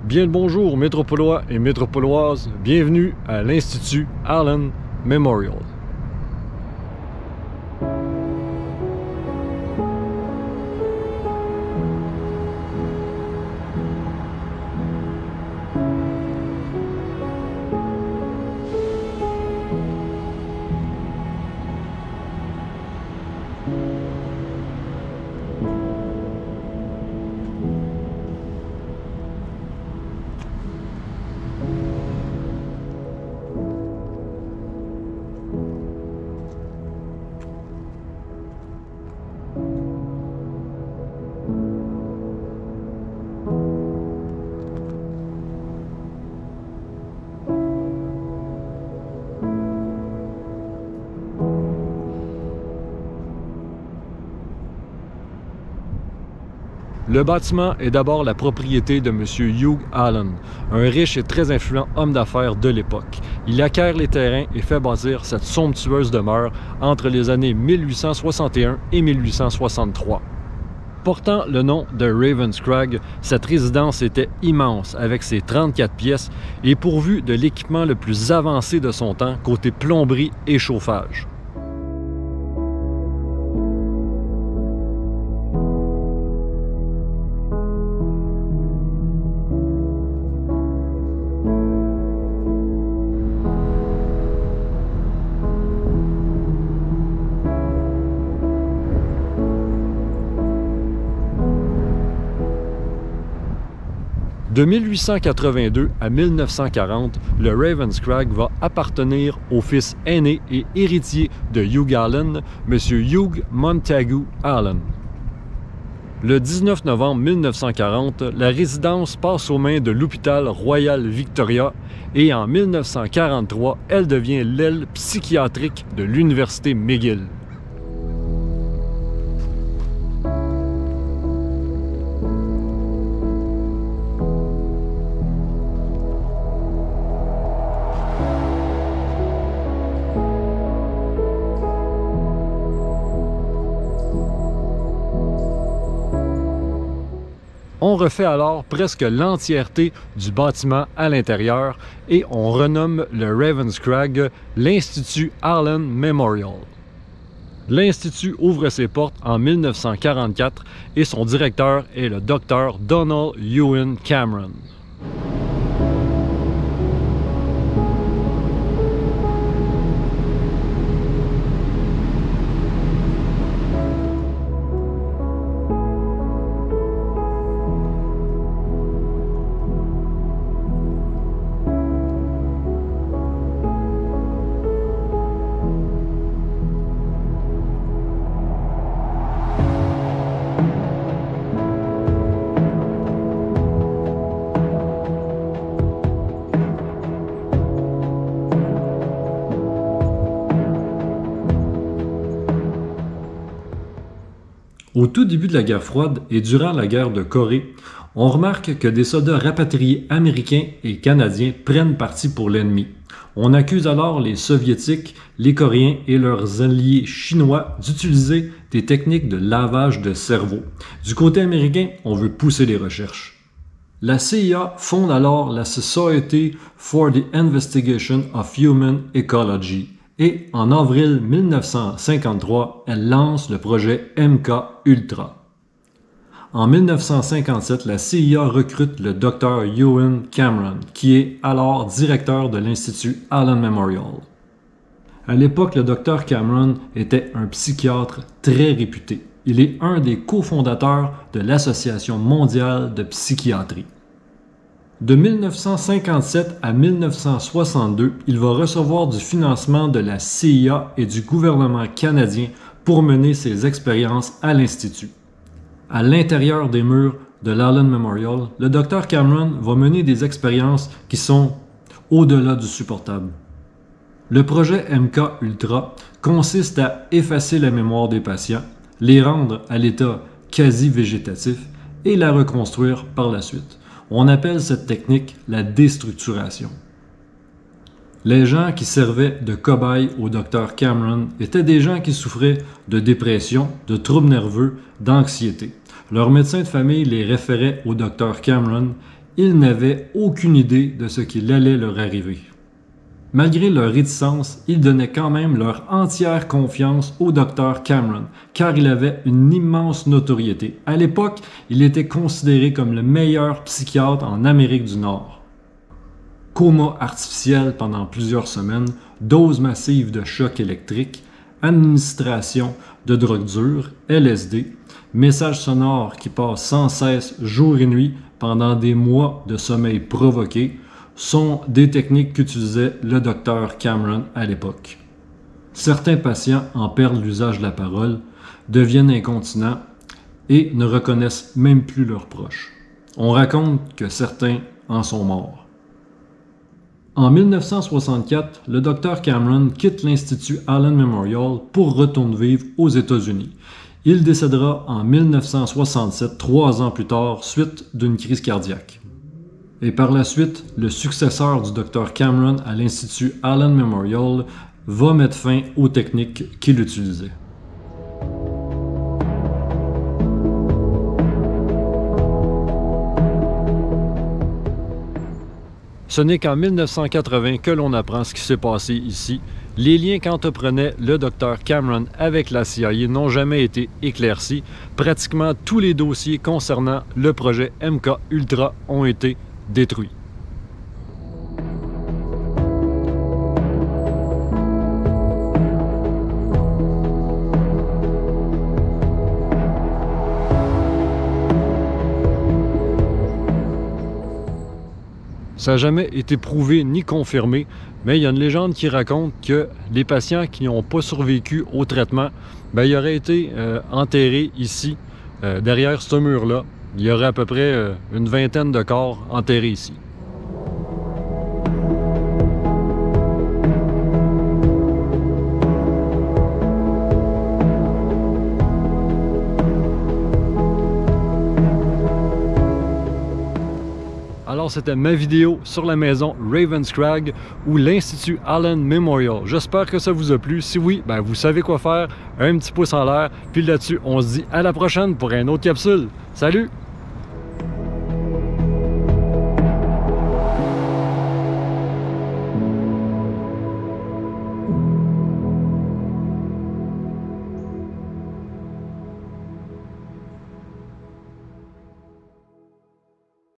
Bien le bonjour métropolois et métropoloises, bienvenue à l'Institut Allen Memorial. Le bâtiment est d'abord la propriété de M. Hugh Allen, un riche et très influent homme d'affaires de l'époque. Il acquiert les terrains et fait bâtir cette somptueuse demeure entre les années 1861 et 1863. Portant le nom de Ravenscrag, cette résidence était immense avec ses 34 pièces et pourvue de l'équipement le plus avancé de son temps côté plomberie et chauffage. De 1882 à 1940, le Ravenscrag va appartenir au fils aîné et héritier de Hugh Allen, M. Hugh Montagu Allen. Le 19 novembre 1940, la résidence passe aux mains de l'hôpital Royal Victoria et en 1943, elle devient l'aile psychiatrique de l'Université McGill. On refait alors presque l'entièreté du bâtiment à l'intérieur et on renomme le Ravenscrag l'Institut Allen Memorial. L'Institut ouvre ses portes en 1944 et son directeur est le Dr. Donald Ewen Cameron. Au tout début de la guerre froide et durant la guerre de Corée, on remarque que des soldats rapatriés américains et canadiens prennent parti pour l'ennemi. On accuse alors les Soviétiques, les Coréens et leurs alliés chinois d'utiliser des techniques de lavage de cerveau. Du côté américain, on veut pousser les recherches. La CIA fonde alors la Society for the Investigation of Human Ecology. Et en avril 1953, elle lance le projet MK-Ultra. En 1957, la CIA recrute le Dr. Ewen Cameron, qui est alors directeur de l'Institut Allen Memorial. À l'époque, le Dr. Cameron était un psychiatre très réputé. Il est un des cofondateurs de l'Association mondiale de psychiatrie. De 1957 à 1962, il va recevoir du financement de la CIA et du gouvernement canadien pour mener ses expériences à l'Institut. À l'intérieur des murs de l'Allen Memorial, le Dr. Cameron va mener des expériences qui sont au-delà du supportable. Le projet MK-Ultra consiste à effacer la mémoire des patients, les rendre à l'état quasi-végétatif et la reconstruire par la suite. On appelle cette technique la déstructuration. Les gens qui servaient de cobayes au Dr. Cameron étaient des gens qui souffraient de dépression, de troubles nerveux, d'anxiété. Leurs médecins de famille les référaient au Dr. Cameron ils n'avaient aucune idée de ce qu'il allait leur arriver. Malgré leur réticence, ils donnaient quand même leur entière confiance au Dr Cameron, car il avait une immense notoriété. À l'époque, il était considéré comme le meilleur psychiatre en Amérique du Nord. Coma artificiel pendant plusieurs semaines, doses massives de chocs électriques, administration de drogue dure, LSD, messages sonores qui passent sans cesse jour et nuit pendant des mois de sommeil provoqué, sont des techniques qu'utilisait le Dr Cameron à l'époque. Certains patients en perdent l'usage de la parole, deviennent incontinents et ne reconnaissent même plus leurs proches. On raconte que certains en sont morts. En 1964, le Dr Cameron quitte l'Institut Allen Memorial pour retourner vivre aux États-Unis. Il décédera en 1967, 3 ans plus tard, suite d'une crise cardiaque. Et par la suite, le successeur du Dr Cameron à l'Institut Allen Memorial va mettre fin aux techniques qu'il utilisait. Ce n'est qu'en 1980 que l'on apprend ce qui s'est passé ici. Les liens qu'entreprenait le Dr Cameron avec la CIA n'ont jamais été éclaircis. Pratiquement tous les dossiers concernant le projet MK-Ultra ont été détruits. Ça n'a jamais été prouvé ni confirmé, mais il y a une légende qui raconte que les patients qui n'ont pas survécu au traitement, ils auraient été enterrés ici, derrière ce mur-là. Il y aurait à peu près une vingtaine de corps enterrés ici. Alors, c'était ma vidéo sur la maison Ravenscrag ou l'Institut Allen Memorial. J'espère que ça vous a plu. Si oui, vous savez quoi faire. Un petit pouce en l'air. Puis là-dessus, on se dit à la prochaine pour une autre capsule. Salut!